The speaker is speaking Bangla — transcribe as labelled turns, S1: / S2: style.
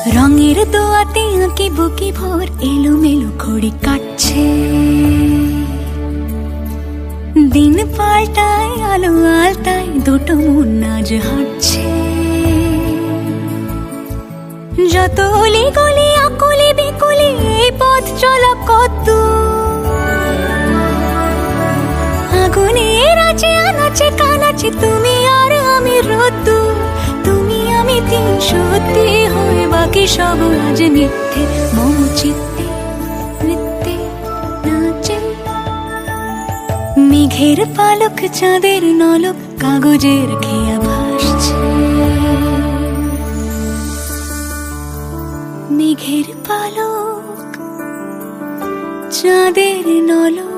S1: রঙের দোয়াতে আঁকি বুকি ভোর এলোমেলো ঘড়ি কাটছে। দিন পাল্টায় আলো আলতায় দুটো মন আজ হাঁটছে। যত অলি গলি আকুলি বিকুলি এই পথ চলা কত, আগুনের আছে আনাচে কানাচে তুমি আর আমি রোদ্দুর। তুমি আমি তিন সত্যি হয়ে বাকি সব আজ মিথ্যে। মম চিত্তে নৃত্যে নাচে মেঘের পালক চাঁদের নলক কাগজের খেয়া ভাসছে। মেঘের পালক চাঁদের নলক